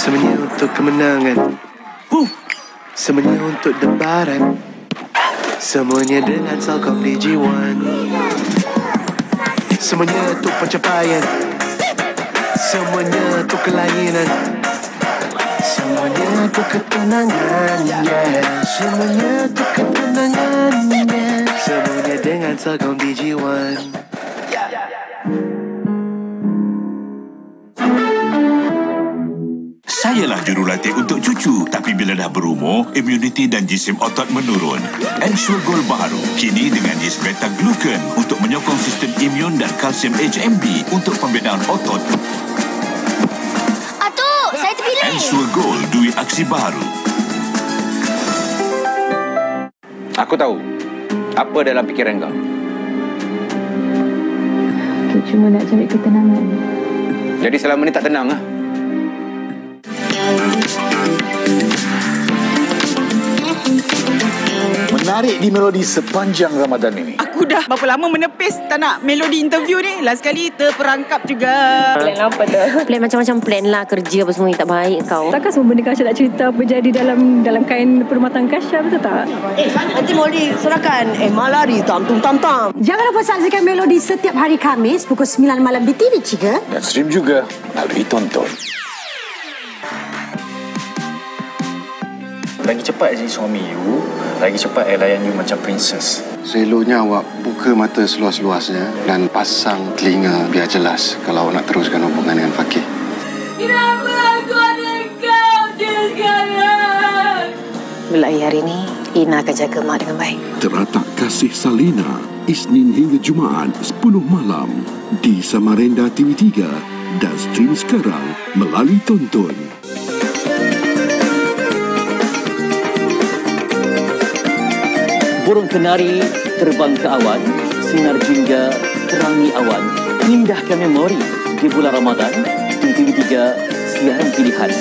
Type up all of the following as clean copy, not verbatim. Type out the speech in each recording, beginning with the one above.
Semuanya untuk kemenangan. Semuanya untuk debaran. Semuanya dengan Telkom Digi1. Semuanya untuk pencapaian. Semuanya untuk kelainan. Semuanya untuk ketenangan, yeah. Semuanya untuk ketenangan, yeah. Semuanya dengan Telkom Digi1. Sayalah jurulatih untuk cucu, tapi bila dah berumur, imuniti dan jisim otot menurun. Ensure Gold baru, kini dengan yeast beta-glucan untuk menyokong sistem imun dan kalsium HMB untuk pembinaan otot. Atuk, saya terpilih. Ensure Gold, duit aksi baru. Aku tahu apa dalam fikiran kau. Aku cuma nak cari ketenangan. Jadi selama ni tak tenang lah. Menarik di melodi sepanjang Ramadan ini. Aku dah berapa lama menepis tak nak melodi interview ni. Last kali terperangkap juga. Plan apa tu? Plan macam-macam plan lah. Kerja apa semua ni tak baik kau. Takkan semua benda Kasha nak cerita apa jadi dalam kain permatan Kasha, betul tak? Nanti Molly serahkan malari tam-tum-tam-tam. Jangan lupa saksikan Melodi setiap hari Khamis pukul 9 malam di TV3 Dan stream juga melalui Tonton. Lagi cepat jadi suami you, lagi cepat layan you macam princess. Seloknya awak buka mata seluas-luasnya dan pasang telinga biar jelas kalau awak nak teruskan hubungan dengan Fakih. Kenapa aku ada kau sekarang? Mulai hari ini, Ina akan jaga Mak dengan baik. Teratak Kasih Salina, Isnin hingga Jumaat 10 malam di Samarinda TV3 dan stream sekarang melalui Tonton. Burung kenari terbang ke awan, sinar jingga terangi awan, indahkan memori di bulan Ramadan di TV3 siaran pilihan.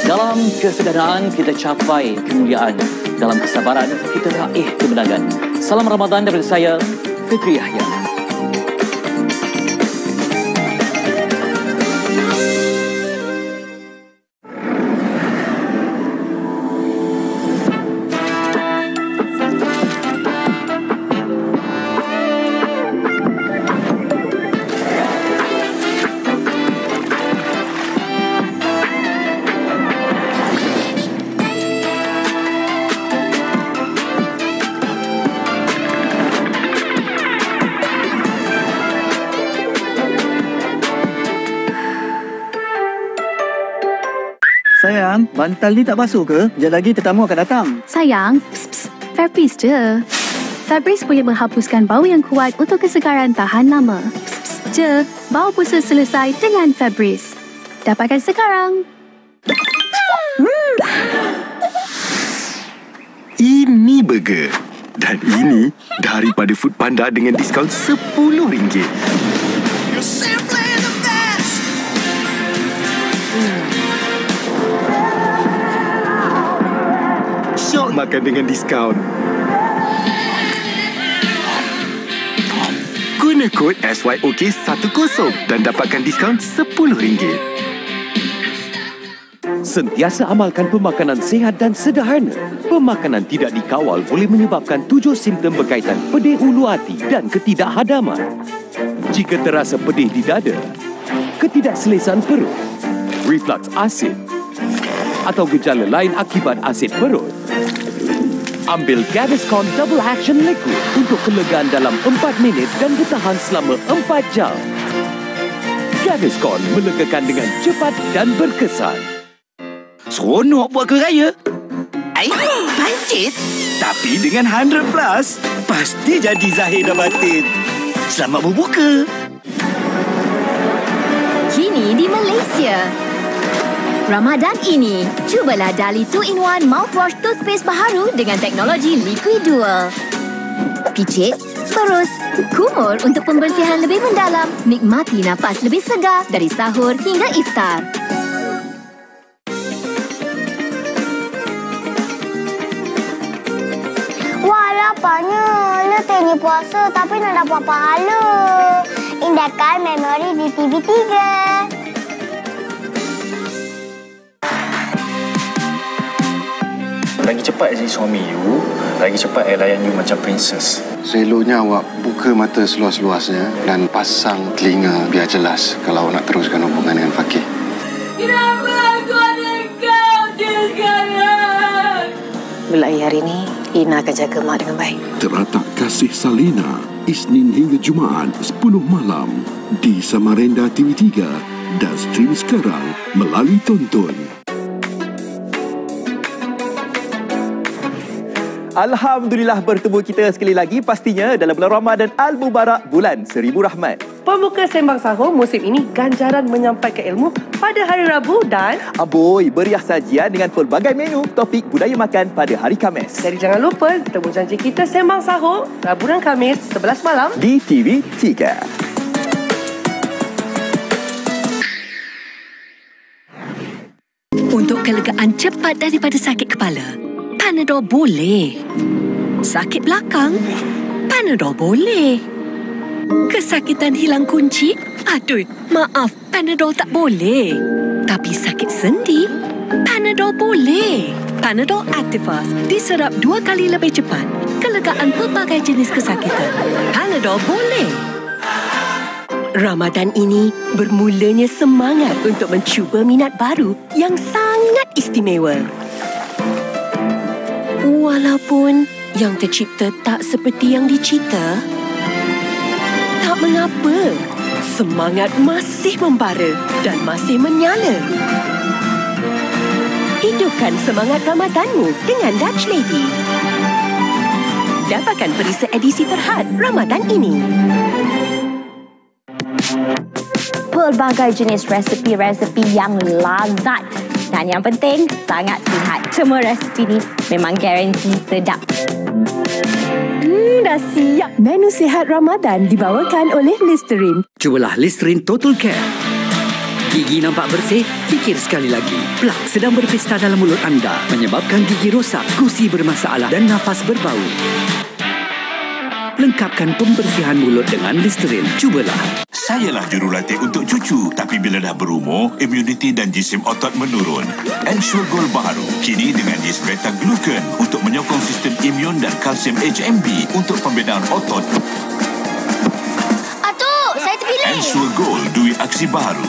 Dalam kesederhanaan kita capai kemuliaan, dalam kesabaran kita raih kemenangan. Salam Ramadan daripada saya, Fitri Yahya. Sayang, bantal ni tak basuh ke? Sekejap lagi tetamu akan datang. Sayang, Fabrice je. Fabrice boleh menghapuskan bau yang kuat untuk kesegaran tahan lama. Je, bau pusa selesai dengan Fabrice. Dapatkan sekarang. Ini burger. Dan ini daripada Foodpanda dengan diskaun RM10. Syok makan dengan diskaun. Guna kod SYOK10 dan dapatkan diskaun RM10. Sentiasa amalkan pemakanan sihat dan sederhana. Pemakanan tidak dikawal boleh menyebabkan 7 simptom berkaitan pedih ulu hati dan ketidakhadaman. Jika terasa pedih di dada, ketidakselesaan perut, reflux asid atau gejala lain akibat asid perut, ambil Gaviscon Double Action Liquid untuk kelegaan dalam 4 minit dan bertahan selama 4 jam. Gaviscon melegakan dengan cepat dan berkesan. Seronok buat ke raya. Pancit? Tapi dengan 100 Plus, pasti jadi zahir dan batin. Selamat berbuka. Kini di Malaysia. Ramadan ini, cubalah Dali 2-in-1 Mouthwash Toothpaste baharu dengan teknologi Liquid Dual. Picit, berus, kumur untuk pembersihan lebih mendalam, nikmati nafas lebih segar dari sahur hingga iftar. Wah, lapaknya. Letih ni puasa tapi nak dapat pahala. Indahkan memori di TV3. cepat jadi suami you, lagi cepat layan you macam princess. Seloknya awak buka mata seluas-luasnya dan pasang telinga biar jelas kalau nak teruskan hubungan dengan Fakih. Kenapa aku ada kau sekarang? Mulai hari ini, Ina akan jaga mak dengan baik. Teratak Kasih Salina, Isnin hingga Jumaat 10 malam di Samarinda TV3 dan stream sekarang melalui Tonton. Alhamdulillah bertemu kita sekali lagi pastinya dalam bulan Ramadan Al-Mubarak, bulan 1000 rahmat. Pembuka Sembang Sahur musim ini ganjaran menyampaikan ilmu pada hari Rabu dan Amboi beriah sajian dengan pelbagai menu topik budaya makan pada hari Khamis. Jadi jangan lupa temu janji kita Sembang Sahur Rabu dan Khamis 11 malam di TV3. Untuk kelegaan cepat daripada sakit kepala, Panadol boleh. Sakit belakang, Panadol boleh. Kesakitan hilang kunci? Aduh, maaf, Panadol tak boleh. Tapi sakit sendi? Panadol boleh. Panadol Activas diserap 2 kali lebih cepat. Kelegaan pelbagai jenis kesakitan. Panadol boleh. Ramadan ini bermulanya semangat untuk mencuba minat baru yang sangat istimewa. Walaupun yang tercipta tak seperti yang dicipta, tak mengapa. Semangat masih membara dan masih menyala. Hidupkan semangat Ramadanmu dengan Dutch Lady. Dapatkan perisa edisi terhad Ramadan ini. Pelbagai jenis resepi-resepi yang lazat. Dan yang penting, sangat sihat. Semua resepi ni memang garanti sedap. Dah siap. Menu sihat Ramadan dibawakan oleh Listerine. Cubalah Listerine Total Care. Gigi nampak bersih? Fikir sekali lagi. Plak sedang berpesta dalam mulut anda, menyebabkan gigi rosak, gusi bermasalah dan nafas berbau. Lengkapkan pembersihan mulut dengan Listerine. Cubalah. Sayalah jurulatih untuk cucu, tapi bila dah berumur, imuniti dan jisim otot menurun. Ensure Gold baru, kini dengan yeast beta-glucan untuk menyokong sistem imun dan kalsium HMB untuk pembinaan otot. Atuk, saya terpilih. Ensure Gold, duit aksi baru.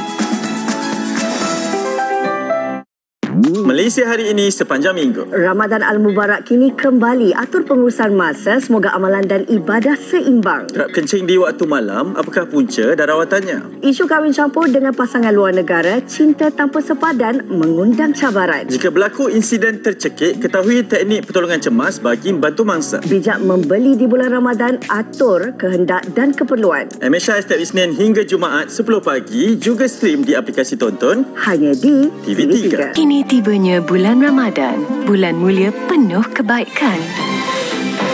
Malaysia hari ini sepanjang minggu. Ramadan Al-Mubarak kini kembali atur pengurusan masa. Semoga amalan dan ibadah seimbang. Kerap kencing di waktu malam, apakah punca dan rawatannya? Isu kahwin campur dengan pasangan luar negara, cinta tanpa sepadan mengundang cabaran. Jika berlaku insiden tercekik, ketahui teknik pertolongan cemas bagi membantu mangsa. Bijak membeli di bulan Ramadan, atur kehendak dan keperluan. MSI setiap Isnin hingga Jumaat 10 pagi, juga stream di aplikasi Tonton. Hanya di TV3. Kini tibanya bulan Ramadan, bulan mulia penuh kebaikan.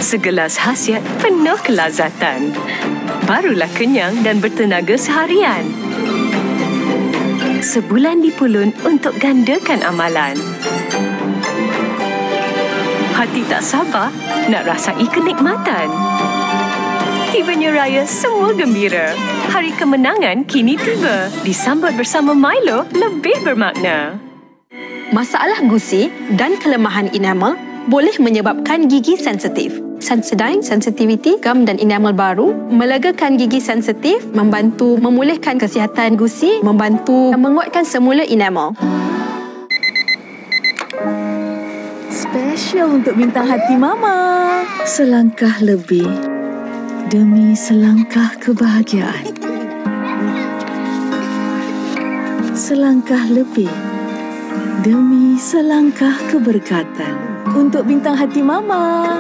Segelas khasiat penuh kelazatan. Barulah kenyang dan bertenaga seharian. Sebulan dipulun untuk gandakan amalan. Hati tak sabar nak rasai kenikmatan. Tibanya raya semua gembira. Hari kemenangan kini tiba. Disambut bersama Milo lebih bermakna. Masalah gusi dan kelemahan enamel boleh menyebabkan gigi sensitif. Sensodyne Sensitivity Gum dan Enamel baru melegakan gigi sensitif, membantu memulihkan kesihatan gusi, membantu menguatkan semula enamel. Special untuk bintang hati Mama. Selangkah lebih demi selangkah kebahagiaan. Selangkah lebih demi selangkah keberkatan. Untuk bintang hati Mama.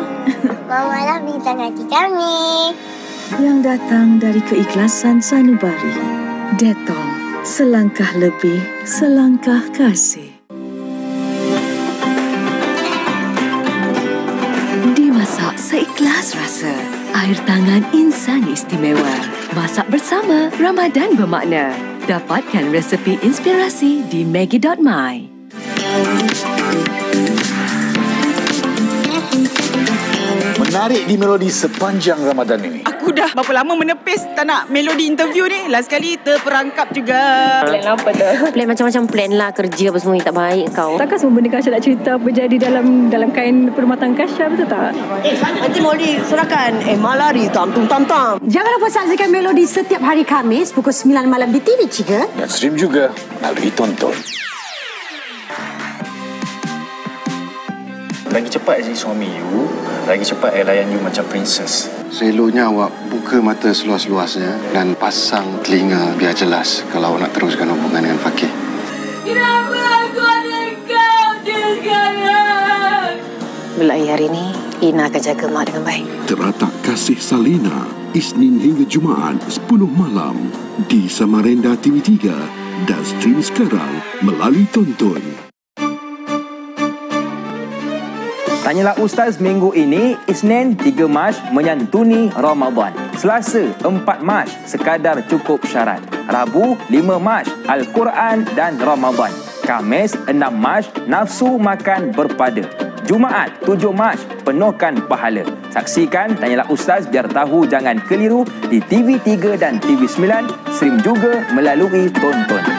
Mama lah bintang hati kami. Yang datang dari keikhlasan sanubari. Dettol, selangkah lebih, selangkah kasih. Dimasak seikhlas rasa. Air tangan insan istimewa. Masak bersama, Ramadan bermakna. Dapatkan resepi inspirasi di Maggi.my. menarik di melodi sepanjang Ramadan ini? Aku dah berapa lama menepis tak nak melodi interview ni. Last kali terperangkap juga. Plan apa tu? Plan macam-macam plan lah. Kerja apa semua ni tak baik kau. Takkan semua benda Kasha nak cerita apa jadi dalam kain permatan Kasha, betul tak? Nanti Molly serahkan malari tam-tum-tam-tam. Jangan lupa saksikan Melodi setiap hari Khamis pukul 9 malam di TV3 Dan stream juga melalui Tonton. Lagi cepat jadi suami you, lagi cepat layan you macam princess. Seloknya awak buka mata seluas-luasnya dan pasang telinga biar jelas kalau awak nak teruskan hubungan dengan Fakih. Kenapa aku ada kau sekarang? Mulai hari ini, Ina akan jaga mak dengan baik. Teratak Kasih Salina, Isnin hingga Jumaat 10 malam di Samarinda TV3 dan stream sekarang melalui Tonton. Tanyalah Ustaz minggu ini, Isnin 3 Mac menyantuni Ramadan. Selasa 4 Mac sekadar cukup syarat. Rabu 5 Mac Al-Quran dan Ramadan. Khamis 6 Mac nafsu makan berpada. Jumaat 7 Mac penuhkan pahala. Saksikan Tanyalah Ustaz biar tahu jangan keliru di TV3 dan TV9, stream juga melalui Tonton.